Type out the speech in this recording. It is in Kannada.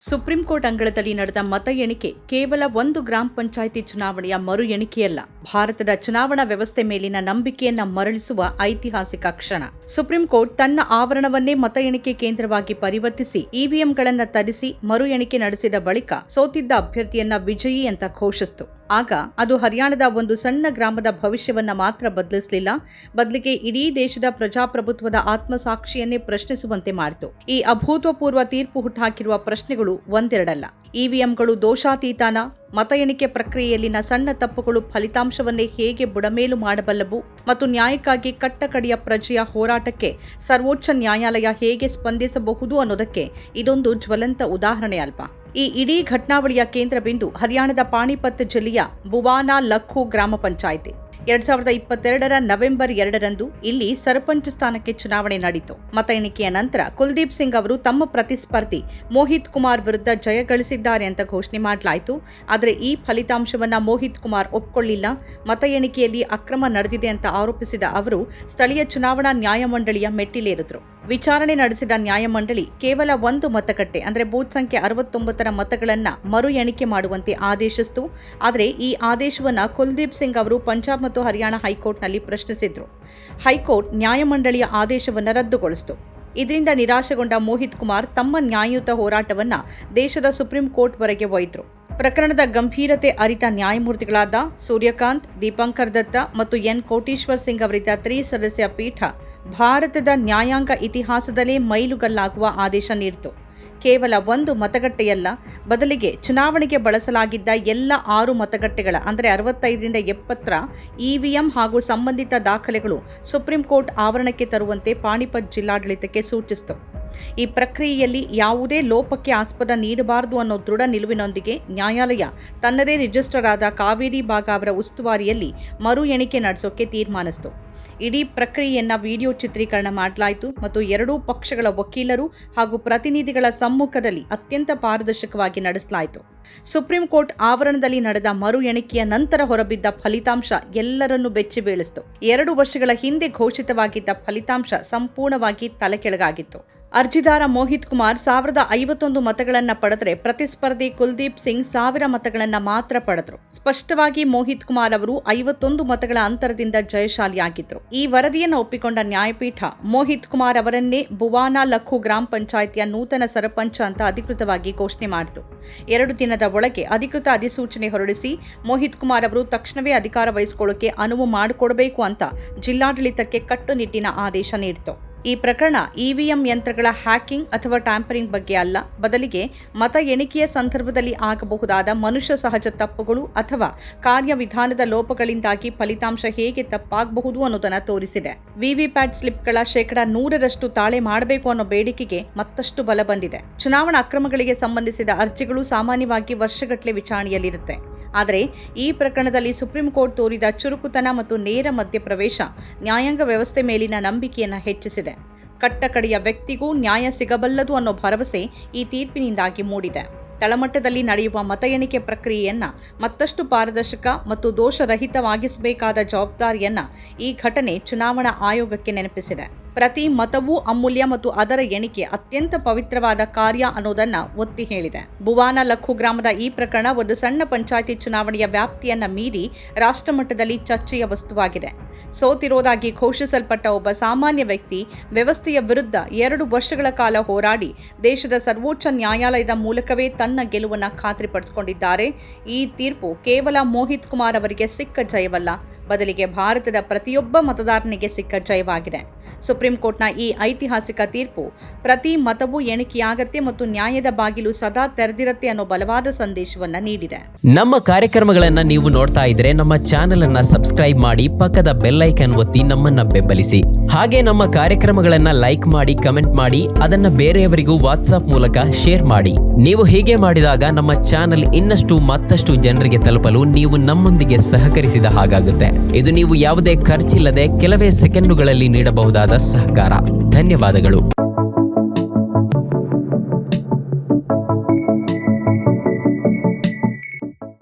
ಸುಪ್ರೀಂ ಕೋರ್ಟ್ ಅಂಗಳದಲ್ಲಿ ನಡೆದ ಮತ ಎಣಿಕೆ ಕೇವಲ ಒಂದು ಗ್ರಾಮ ಪಂಚಾಯಿತಿ ಚುನಾವಣೆಯ ಮರು ಎಣಿಕೆಯಲ್ಲ, ಭಾರತದ ಚುನಾವಣಾ ವ್ಯವಸ್ಥೆ ಮೇಲಿನ ನಂಬಿಕೆಯನ್ನ ಮರಳಿಸುವ ಐತಿಹಾಸಿಕ ಕ್ಷಣ. ಸುಪ್ರೀಂ ಕೋರ್ಟ್ ತನ್ನ ಆವರಣವನ್ನೇ ಮತ ಎಣಿಕೆ ಕೇಂದ್ರವಾಗಿ ಪರಿವರ್ತಿಸಿ ಇವಿಎಂಗಳನ್ನು ತರಿಸಿ ಮರು ಎಣಿಕೆ ನಡೆಸಿದ ಬಳಿಕ ಸೋತಿದ್ದ ಅಭ್ಯರ್ಥಿಯನ್ನ ವಿಜಯಿ ಅಂತ ಘೋಷಿಸಿತು. ಆಗ ಅದು ಹರಿಯಾಣದ ಒಂದು ಸಣ್ಣ ಗ್ರಾಮದ ಭವಿಷ್ಯವನ್ನ ಮಾತ್ರ ಬದಲಿಸಲಿಲ್ಲ, ಬದಲಿಗೆ ಇಡೀ ದೇಶದ ಪ್ರಜಾಪ್ರಭುತ್ವದ ಆತ್ಮಸಾಕ್ಷಿಯನ್ನೇ ಪ್ರಶ್ನಿಸುವಂತೆ ಮಾಡಿತು. ಈ ಅಭೂತಪೂರ್ವ ತೀರ್ಪು ಹುಟ್ಟುಹಾಕಿರುವ ಪ್ರಶ್ನೆಗಳು ಒಂದೆರಡಲ್ಲ. ಇವಿಎಂಗಳು ದೋಷಾತೀತಾನ? ಮತ ಎಣಿಕೆ ಪ್ರಕ್ರಿಯೆಯಲ್ಲಿನ ಸಣ್ಣ ತಪ್ಪುಗಳು ಫಲಿತಾಂಶವನ್ನೇ ಹೇಗೆ ಬುಡಮೇಲು ಮಾಡಬಲ್ಲವು? ಮತ್ತು ನ್ಯಾಯಕ್ಕಾಗಿ ಕಟ್ಟಕಡೆಯ ಪ್ರಜೆಯ ಹೋರಾಟಕ್ಕೆ ಸರ್ವೋಚ್ಚ ನ್ಯಾಯಾಲಯ ಹೇಗೆ ಸ್ಪಂದಿಸಬಹುದು ಅನ್ನೋದಕ್ಕೆ ಇದೊಂದು ಜ್ವಲಂತ ಉದಾಹರಣೆ ಅಲ್ವಾ? ಈ ಇಡೀ ಘಟನಾವಳಿಯ ಕೇಂದ್ರ ಬಿಂದು ಹರಿಯಾಣದ ಪಾಣಿಪತ್ ಜಿಲ್ಲೆಯ ಬುವಾನಾ ಲಖು ಗ್ರಾಮ ಪಂಚಾಯಿತಿ. 2022ರ ನವೆಂಬರ್ 2ರಂದು ಇಲ್ಲಿ ಸರ್ಪಂಚ್ ಸ್ಥಾನಕ್ಕೆ ಚುನಾವಣೆ ನಡೆಯಿತು. ಮತ ಎಣಿಕೆಯ ನಂತರ ಕುಲ್ದೀಪ್ ಸಿಂಗ್ ಅವರು ತಮ್ಮ ಪ್ರತಿಸ್ಪರ್ಧಿ ಮೋಹಿತ್ ಕುಮಾರ್ ವಿರುದ್ಧ ಜಯ ಗಳಿಸಿದ್ದಾರೆ ಅಂತ ಘೋಷಣೆ ಮಾಡಲಾಯಿತು. ಆದರೆ ಈ ಫಲಿತಾಂಶವನ್ನ ಮೋಹಿತ್ ಕುಮಾರ್ ಒಪ್ಪಿಕೊಳ್ಳಿಲ್ಲ. ಮತ ಎಣಿಕೆಯಲ್ಲಿ ಅಕ್ರಮ ನಡೆದಿದೆ ಅಂತ ಆರೋಪಿಸಿದ ಅವರು ಸ್ಥಳೀಯ ಚುನಾವಣಾ ನ್ಯಾಯಮಂಡಳಿಯ ಮೆಟ್ಟಿಲೇರಿದ್ರು. ವಿಚಾರಣೆ ನಡೆಸಿದ ನ್ಯಾಯಮಂಡಳಿ ಕೇವಲ ಒಂದು ಮತಗಟ್ಟೆ ಅಂದರೆ ಬೂತ್ ಸಂಖ್ಯೆ 69ರ ಮತಗಳನ್ನ ಮರು ಎಣಿಕೆ ಮಾಡುವಂತೆ ಆದೇಶಿಸಿತು. ಆದರೆ ಈ ಆದೇಶವನ್ನ ಕುಲ್ದೀಪ್ ಸಿಂಗ್ ಅವರು ಪಂಜಾಬ್ ಮತ್ತು ಹರಿಯಾಣ ಹೈಕೋರ್ಟ್ನಲ್ಲಿ ಪ್ರಶ್ನಿಸಿದ್ರು. ಹೈಕೋರ್ಟ್ ನ್ಯಾಯಮಂಡಳಿಯ ಆದೇಶವನ್ನು ರದ್ದುಗೊಳಿಸಿತು. ಇದರಿಂದ ನಿರಾಶೆಗೊಂಡ ಮೋಹಿತ್ ಕುಮಾರ್ ತಮ್ಮ ನ್ಯಾಯಯುತ ಹೋರಾಟವನ್ನ ದೇಶದ ಸುಪ್ರೀಂ ಕೋರ್ಟ್ ವರೆಗೆ ಒಯ್ದರು. ಪ್ರಕರಣದ ಗಂಭೀರತೆ ಅರಿತ ನ್ಯಾಯಮೂರ್ತಿಗಳಾದ ಸೂರ್ಯಕಾಂತ್, ದೀಪಂಕರ್ ದತ್ತ ಮತ್ತು ಎನ್ ಕೋಟೇಶ್ವರ್ ಸಿಂಗ್ ಅವರಿದ್ದ ತ್ರಿಸದಸ್ಯ ಪೀಠ ಭಾರತದ ನ್ಯಾಯಾಂಗ ಇತಿಹಾಸದಲ್ಲೇ ಮೈಲುಗಲ್ಲಾಗುವ ಆದೇಶ ನೀಡಿತು. ಕೇವಲ ಒಂದು ಮತಗಟ್ಟೆಯಲ್ಲ, ಬದಲಿಗೆ ಚುನಾವಣೆಗೆ ಬಳಸಲಾಗಿದ್ದ ಎಲ್ಲ 6 ಮತಗಟ್ಟೆಗಳ ಅಂದರೆ 65ರಿಂದ 70ರ ಇವಿಎಂ ಹಾಗೂ ಸಂಬಂಧಿತ ದಾಖಲೆಗಳು ಸುಪ್ರೀಂ ಕೋರ್ಟ್ ಆವರಣಕ್ಕೆ ತರುವಂತೆ ಪಾಣಿಪತ್ ಜಿಲ್ಲಾಡಳಿತಕ್ಕೆ ಸೂಚಿಸಿತು. ಈ ಪ್ರಕ್ರಿಯೆಯಲ್ಲಿ ಯಾವುದೇ ಲೋಪಕ್ಕೆ ಆಸ್ಪದ ನೀಡಬಾರದು ಅನ್ನೋ ದೃಢ ನಿಲುವಿನೊಂದಿಗೆ ನ್ಯಾಯಾಲಯ ತನ್ನದೇ ರಿಜಿಸ್ಟ್ರಾರ್ ಆದ ಕಾವೇರಿ ಬಾಗ ಅವರ ಉಸ್ತುವಾರಿಯಲ್ಲಿ ಮರು ಎಣಿಕೆ ನಡೆಸೋಕೆ ತೀರ್ಮಾನಿಸಿತು. ಇಡೀ ಪ್ರಕ್ರಿಯೆಯನ್ನ ವಿಡಿಯೋ ಚಿತ್ರೀಕರಣ ಮಾಡಲಾಯಿತು ಮತ್ತು ಎರಡೂ ಪಕ್ಷಗಳ ವಕೀಲರು ಹಾಗೂ ಪ್ರತಿನಿಧಿಗಳ ಸಮ್ಮುಖದಲ್ಲಿ ಅತ್ಯಂತ ಪಾರದರ್ಶಕವಾಗಿ ನಡೆಸಲಾಯಿತು. ಸುಪ್ರೀಂ ಕೋರ್ಟ್ ಆವರಣದಲ್ಲಿ ನಡೆದ ಮರು ಎಣಿಕೆಯ ನಂತರ ಹೊರಬಿದ್ದ ಫಲಿತಾಂಶ ಎಲ್ಲರನ್ನೂ ಬೆಚ್ಚಿ ಬೀಳಿಸಿತು. 2 ವರ್ಷಗಳ ಹಿಂದೆ ಘೋಷಿತವಾಗಿದ್ದ ಫಲಿತಾಂಶ ಸಂಪೂರ್ಣವಾಗಿ ತಲೆಕೆಳಗಾಗಿತ್ತು. ಅರ್ಜಿದಾರ ಮೋಹಿತ್ ಕುಮಾರ್ 1051 ಮತಗಳನ್ನು ಪಡೆದರೆ ಪ್ರತಿಸ್ಪರ್ಧಿ ಕುಲ್ದೀಪ್ ಸಿಂಗ್ 1000 ಮತಗಳನ್ನು ಮಾತ್ರ ಪಡೆದರು. ಸ್ಪಷ್ಟವಾಗಿ ಮೋಹಿತ್ ಕುಮಾರ್ ಅವರು 51 ಮತಗಳ ಅಂತರದಿಂದ ಜಯಶಾಲಿಯಾಗಿದ್ದರು. ಈ ವರದಿಯನ್ನು ಒಪ್ಪಿಕೊಂಡ ನ್ಯಾಯಪೀಠ ಮೋಹಿತ್ ಕುಮಾರ್ ಅವರನ್ನೇ ಬುವಾನಾ ಲಖು ಗ್ರಾಮ ಪಂಚಾಯಿತಿಯ ನೂತನ ಸರಪಂಚ ಅಂತ ಅಧಿಕೃತವಾಗಿ ಘೋಷಣೆ ಮಾಡಿತು. 2 ದಿನದ ಒಳಗೆ ಅಧಿಕೃತ ಅಧಿಸೂಚನೆ ಹೊರಡಿಸಿ ಮೋಹಿತ್ ಕುಮಾರ್ ಅವರು ತಕ್ಷಣವೇ ಅಧಿಕಾರ ವಹಿಸಿಕೊಳ್ಳೋಕೆ ಅನುವು ಮಾಡಿಕೊಡಬೇಕು ಅಂತ ಜಿಲ್ಲಾಡಳಿತಕ್ಕೆ ಕಟ್ಟುನಿಟ್ಟಿನ ಆದೇಶ ನೀಡಿತು. ಈ ಪ್ರಕರಣ ಇವಿಎಂ ಯಂತ್ರಗಳ ಹ್ಯಾಕಿಂಗ್ ಅಥವಾ ಟ್ಯಾಂಪರಿಂಗ್ ಬಗ್ಗೆ ಅಲ್ಲ, ಬದಲಿಗೆ ಮತ ಎಣಿಕೆಯ ಸಂದರ್ಭದಲ್ಲಿ ಆಗಬಹುದಾದ ಮನುಷ್ಯ ಸಹಜ ತಪ್ಪುಗಳು ಅಥವಾ ಕಾರ್ಯವಿಧಾನದ ಲೋಪಗಳಿಂದಾಗಿ ಫಲಿತಾಂಶ ಹೇಗೆ ತಪ್ಪಾಗಬಹುದು ಅನ್ನೋದನ್ನು ತೋರಿಸಿದೆ. ವಿವಿಪ್ಯಾಟ್ ಸ್ಲಿಪ್ಗಳ 100% ತಾಳೆ ಮಾಡಬೇಕು ಅನ್ನೋ ಬೇಡಿಕೆಗೆ ಮತ್ತಷ್ಟು ಬಲ ಬಂದಿದೆ. ಚುನಾವಣಾ ಅಕ್ರಮಗಳಿಗೆ ಸಂಬಂಧಿಸಿದ ಅರ್ಜಿಗಳು ಸಾಮಾನ್ಯವಾಗಿ ವರ್ಷಗಟ್ಟಲೆ ವಿಚಾರಣೆಯಲ್ಲಿರುತ್ತೆ. ಆದರೆ ಈ ಪ್ರಕರಣದಲ್ಲಿ ಸುಪ್ರೀಂ ಕೋರ್ಟ್ ತೋರಿದ ಚುರುಕುತನ ಮತ್ತು ನೇರ ಮಧ್ಯಪ್ರವೇಶ ನ್ಯಾಯಾಂಗ ವ್ಯವಸ್ಥೆ ಮೇಲಿನ ನಂಬಿಕೆಯನ್ನು ಹೆಚ್ಚಿಸಿದೆ. ಕಟ್ಟಕಡೆಯ ವ್ಯಕ್ತಿಗೂ ನ್ಯಾಯ ಸಿಗಬಲ್ಲದು ಅನ್ನೋ ಭರವಸೆ ಈ ತೀರ್ಪಿನಿಂದಾಗಿ ಮೂಡಿದೆ. ತಳಮಟ್ಟದಲ್ಲಿ ನಡೆಯುವ ಮತ ಎಣಿಕೆ ಪ್ರಕ್ರಿಯೆಯನ್ನ ಮತ್ತಷ್ಟು ಪಾರದರ್ಶಕ ಮತ್ತು ದೋಷರಹಿತವಾಗಿಸಬೇಕಾದ ಜವಾಬ್ದಾರಿಯನ್ನ ಈ ಘಟನೆ ಚುನಾವಣಾ ಆಯೋಗಕ್ಕೆ ನೆನಪಿಸಿದೆ. ಪ್ರತಿ ಮತವೂ ಅಮೂಲ್ಯ ಮತ್ತು ಅದರ ಎಣಿಕೆ ಅತ್ಯಂತ ಪವಿತ್ರವಾದ ಕಾರ್ಯ ಅನ್ನೋದನ್ನ ಒತ್ತಿ ಹೇಳಿದೆ. ಬುವಾನಾ ಲಖು ಗ್ರಾಮದ ಈ ಪ್ರಕರಣ ಒಂದು ಸಣ್ಣ ಪಂಚಾಯಿತಿ ಚುನಾವಣೆಯ ವ್ಯಾಪ್ತಿಯನ್ನ ಮೀರಿ ರಾಷ್ಟ್ರಮಟ್ಟದಲ್ಲಿ ಚರ್ಚೆಯ ವಸ್ತುವಾಗಿದೆ. ಸೋತಿರೋದಾಗಿ ಘೋಷಿಸಲ್ಪಟ್ಟ ಒಬ್ಬ ಸಾಮಾನ್ಯ ವ್ಯಕ್ತಿ ವ್ಯವಸ್ಥೆಯ ವಿರುದ್ಧ 2 ವರ್ಷಗಳ ಕಾಲ ಹೋರಾಡಿ ದೇಶದ ಸರ್ವೋಚ್ಚ ನ್ಯಾಯಾಲಯದ ಮೂಲಕವೇ ತನ್ನ ಗೆಲುವನ್ನು ಖಾತ್ರಿಪಡಿಸಿಕೊಂಡಿದ್ದಾರೆ. ಈ ತೀರ್ಪು ಕೇವಲ ಮೋಹಿತ್ ಕುಮಾರ್ ಅವರಿಗೆ ಸಿಕ್ಕ ಜಯವಲ್ಲ, ಬದಲಿಗೆ ಭಾರತದ ಪ್ರತಿಯೊಬ್ಬ ಮತದಾರನಿಗೆ ಸಿಕ್ಕ ಜಯವಾಗಿದೆ. ಸುಪ್ರೀಂ ಕೋರ್ಟ್ನ ಈ ಐತಿಹಾಸಿಕ ತೀರ್ಪು ಪ್ರತಿ ಮತವೂ ಎಣಿಕೆಯಾಗತ್ತೆ ಮತ್ತು ನ್ಯಾಯದ ಬಾಗಿಲು ಸದಾ ತೆರೆದಿರುತ್ತೆ ಅನ್ನೋ ಬಲವಾದ ಸಂದೇಶವನ್ನ ನೀಡಿದೆ. ನಮ್ಮ ಕಾರ್ಯಕ್ರಮಗಳನ್ನ ನೀವು ನೋಡ್ತಾ ಇದ್ರೆ ನಮ್ಮ ಚಾನೆಲ್ ಅನ್ನ ಸಬ್ಸ್ಕ್ರೈಬ್ ಮಾಡಿ, ಪಕ್ಕದ ಬೆಲ್ ಐಕಾನ್ ಒತ್ತಿ ನಮ್ಮನ್ನ ಬೆಂಬಲಿಸಿ. ಹಾಗೆ ನಮ್ಮ ಕಾರ್ಯಕ್ರಮಗಳನ್ನ ಲೈಕ್ ಮಾಡಿ, ಕಮೆಂಟ್ ಮಾಡಿ, ಅದನ್ನ ಬೇರೆಯವರಿಗೂ ವಾಟ್ಸ್ಆಪ್ ಮೂಲಕ ಶೇರ್ ಮಾಡಿ. ನೀವು ಹೀಗೆ ಮಾಡಿದಾಗ ನಮ್ಮ ಚಾನೆಲ್ ಮತ್ತಷ್ಟು ಜನರಿಗೆ ತಲುಪಲು ನೀವು ನಮ್ಮೊಂದಿಗೆ ಸಹಕರಿಸಿದ ಹಾಗಾಗುತ್ತೆ. ಇದು ನೀವು ಯಾವುದೇ ಖರ್ಚಿಲ್ಲದೆ ಕೆಲವೇ ಸೆಕೆಂಡುಗಳಲ್ಲಿ ನೀಡಬಹುದಾದ ಸಹಕಾರ. ಧನ್ಯವಾದಗಳು.